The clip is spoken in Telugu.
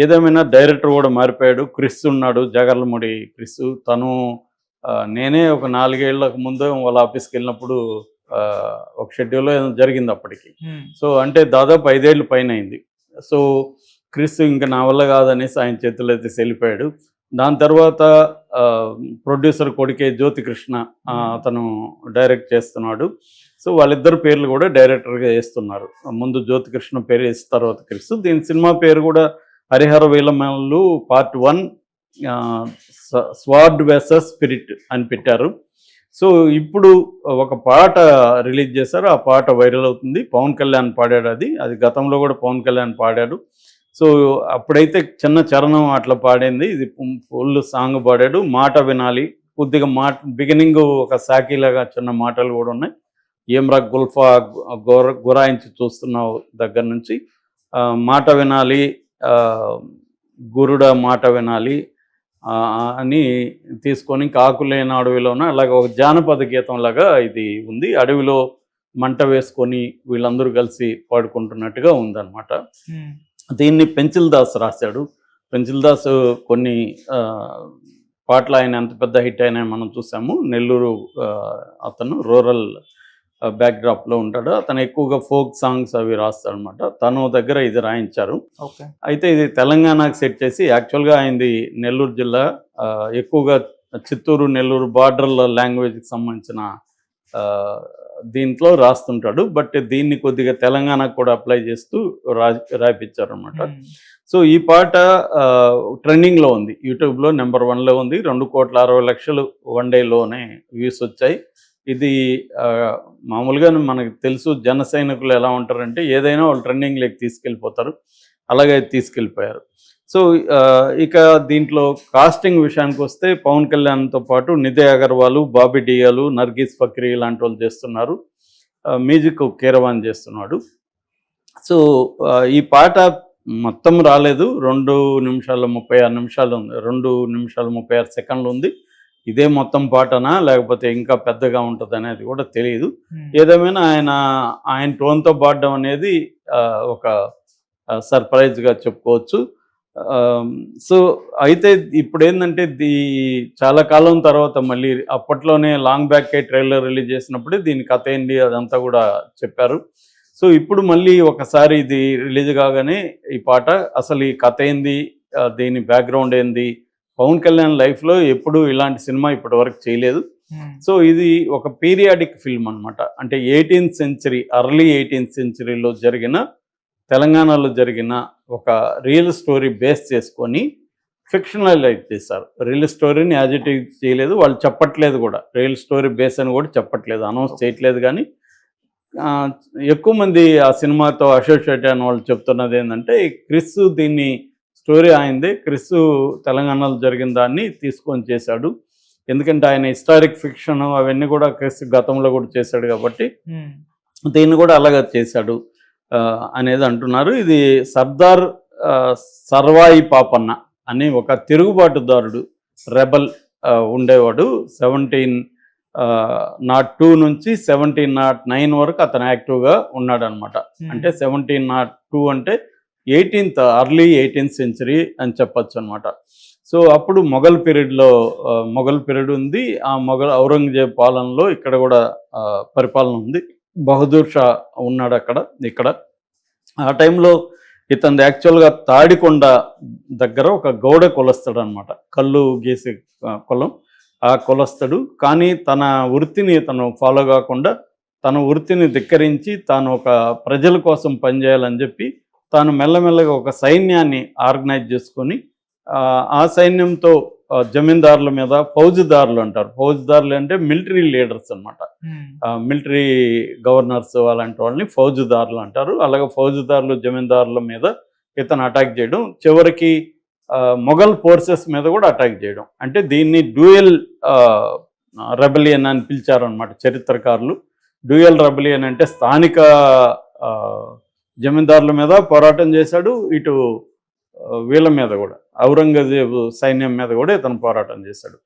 ఏదేమైనా డైరెక్టర్ కూడా మారిపోయాడు. క్రిస్ ఉన్నాడు, జాగర్లమూడి క్రిస్. తను నేనే ఒక 4 ఏళ్లకు ముందు వాళ్ళ ఆఫీస్‌కెళ్ళినప్పుడు ఒక షెడ్యూల్లో ఏదో జరిగింది అప్పటికి. సో, అంటే దాదాపు 5 ఏళ్ళు పైనయింది. సో, క్రిస్ ఇంక నా వల్ల కాదనేసి ఆయన చేతులెత్తేసి వెళ్ళిపోయాడు. దాని తర్వాత ప్రొడ్యూసర్ కొడుకే జ్యోతికృష్ణ అతను డైరెక్ట్ చేస్తున్నాడు. సో, వాళ్ళిద్దరి పేర్లు కూడా డైరెక్టర్‌గా ఏస్తున్నారు. ముందు జ్యోతికృష్ణ పేరు ఏసి తర్వాత క్రిస్. దీని సినిమా పేరు కూడా 'Harihara Veeramallu part 1 sword versus spirit' అని పెట్టారు. సో, ఇప్పుడు ఒక పాట రిలీజ్ చేశారు. ఆ పాట వైరల్ అవుతుంది. పవన్ కళ్యాణ్ పాడాడు అది. అది గతంలో కూడా పవన్ కళ్యాణ్ పాడాడు. సో, అప్పుడైతే చిన్న చరణం అట్లా పాడింది. ఇది ఫుల్ సాంగ్ పాడాడు. మాట వినాలి. కొద్దిగా బిగినింగ్ ఒక సాకీలాగా చిన్న మాటలు కూడా ఉన్నాయి. ఏమ్రా గుల్ఫా గురాయించి చూస్తున్నావు దగ్గర నుంచి మాట వినాలి, గురుడ మాట వినాలి అని తీసుకొని ఇంకా ఆకులేని అడవిలోన అలాగ ఒక జానపద గీతం లాగా ఇది ఉంది. అడవిలో మంట వేసుకొని వీళ్ళందరూ కలిసి పాడుకుంటున్నట్టుగా ఉందన్నమాట. దీన్ని పెంచిల్ దాస్ రాశాడు. పెంచిల్ దాస్ కొన్ని పాటలు ఆయన ఎంత పెద్ద హిట్ అయినా మనం చూసాము. నెల్లూరు అతను రూరల్ బ్యాక్డ్రాప్లో ఉంటాడు. అతను ఎక్కువగా ఫోక్ సాంగ్స్ అవి రాస్తాడనమాట. తను దగ్గర ఇది రాయించారు. అయితే ఇది తెలంగాణకు సెట్ చేసి యాక్చువల్గా ఆయనది నెల్లూరు జిల్లా, ఎక్కువగా చిత్తూరు నెల్లూరు బార్డర్ల లాంగ్వేజ్కి సంబంధించిన దీంట్లో రాస్తుంటాడు. బట్ దీన్ని కొద్దిగా తెలంగాణకు కూడా అప్లై చేస్తూ రాయిపించారనమాట. సో, ఈ పాట ట్రెండింగ్లో ఉంది. యూట్యూబ్లో నెంబర్ 1లో ఉంది. 2,60,00,000 వన్ డేలోనే వ్యూస్ వచ్చాయి. ఇది మామూలుగా మనకు తెలుసు జన సైనికులు ఎలా ఉంటారంటే ఏదైనా వాళ్ళు ట్రెండింగ్లోకి తీసుకెళ్ళిపోతారు. అలాగే తీసుకెళ్ళిపోయారు. సో, ఇక దీంట్లో కాస్టింగ్ విషయానికి వస్తే పవన్ కళ్యాణ్తో పాటు నిధి అగర్వాల్, బాబీ డియాలు, నర్గీస్ ఫక్రీ ఇలాంటి వాళ్ళు చేస్తున్నారు. మ్యూజిక్ కీరవాన్ చేస్తున్నాడు. సో, ఈ పాట మొత్తం రాలేదు. 2 నిమిషాల 36 నిమిషాలు ఉంది. 2 నిమిషాల 36 సెకండ్లు ఉంది. ఇదే మొత్తం పాటనా లేకపోతే ఇంకా పెద్దగా ఉంటుంది అనేది కూడా తెలియదు. ఏదేమైనా ఆయన టోన్తో పాడడం అనేది ఒక సర్ప్రైజ్గా చెప్పుకోవచ్చు. సో, అయితే ఇప్పుడు ఏంటంటే చాలా కాలం తర్వాత మళ్ళీ అప్పట్లోనే లాంగ్ బ్యాక్ ట్రైలర్ రిలీజ్ చేసినప్పుడే దీని కథ ఏంటి అదంతా కూడా చెప్పారు. సో, ఇప్పుడు మళ్ళీ ఒకసారి ఇది రిలీజ్ కాగానే ఈ పాట అసలు ఈ కథ ఏంది, దీని బ్యాక్గ్రౌండ్ ఏంది, పవన్ కళ్యాణ్ లైఫ్లో ఎప్పుడు ఇలాంటి సినిమా ఇప్పటి వరకు చేయలేదు. సో, ఇది ఒక పీరియాడిక్ ఫిల్మ్ అనమాట. అంటే 18th సెంచరీ, అర్లీ 18th సెంచరీలో జరిగిన తెలంగాణలో జరిగిన ఒక రియల్ స్టోరీ బేస్ చేసుకొని ఫిక్షనలైజ్ చేశారు. రియల్ స్టోరీని యాజ్ ఇట్ ఈజ్ చేయలేదు. వాళ్ళు చెప్పట్లేదు కూడా, రియల్ స్టోరీ బేస్ అని కూడా చెప్పట్లేదు, అనౌన్స్ చేయట్లేదు. కానీ ఎక్కువ మంది ఆ సినిమాతో అసోసియేట్ అయిన వాళ్ళు చెప్తున్నది ఏంటంటే క్రిస్ దీన్ని స్టోరీ అయింది, క్రిస్ తెలంగాణలో జరిగిన దాన్ని తీసుకొని చేశాడు. ఎందుకంటే ఆయన హిస్టారిక్ ఫిక్షన్ అవన్నీ కూడా క్రిస్ గతంలో కూడా చేశాడు కాబట్టి దీన్ని కూడా అలాగే చేశాడు అనేది అంటున్నారు. ఇది సర్దార్ సర్వాయి పాపన్న అని ఒక తిరుగుబాటుదారుడు రెబల్ ఉండేవాడు. 1702 నుంచి 1709 వరకు అతను యాక్టివ్గా ఉన్నాడనమాట. అంటే 1702 అంటే అర్లీ 18th సెంచరీ అని చెప్పచ్చు అనమాట. సో, అప్పుడు మొఘల్ పీరియడ్ ఉంది. ఆ ఔరంగజేబ్ పాలనలో ఇక్కడ కూడా పరిపాలన ఉంది. బహదూర్ షా ఉన్నాడు ఇక్కడ. ఆ టైంలో ఇతను యాక్చువల్గా తాడికొండ దగ్గర ఒక గౌడ కులస్తాడు అనమాట. కళ్ళు గీసే కులం ఆ కులస్తాడు. కానీ తన వృత్తిని తను ఫాలో కాకుండా తన వృత్తిని ధిక్కరించి తాను ఒక ప్రజల కోసం పనిచేయాలని చెప్పి తాను మెల్లమెల్లగా ఒక సైన్యాన్ని ఆర్గనైజ్ చేసుకొని ఆ సైన్యంతో జమీందారుల మీద ఫౌజుదారులు అంటారు. ఫౌజుదారులు అంటే మిలిటరీ లీడర్స్ అనమాట. మిలిటరీ గవర్నర్స్ అలాంటి వాళ్ళని ఫౌజుదారులు అంటారు. అలాగే ఫౌజుదారులు జమీందారుల మీద ఇతను అటాక్ చేయడం, చివరికి మొఘల్ ఫోర్సెస్ మీద కూడా అటాక్ చేయడం. అంటే దీన్ని డ్యూయల్ రెబలియన్ అని పిలిచారనమాట చరిత్రకారులు. డ్యూయల్ రెబలియన్ అంటే స్థానిక జమీందారుల మీద పోరాటం చేశాడు, ఇటు వీళ్ళ మీద కూడా ఔరంగజేబు సైన్యం మీద కూడా ఇతను పోరాటం చేశాడు.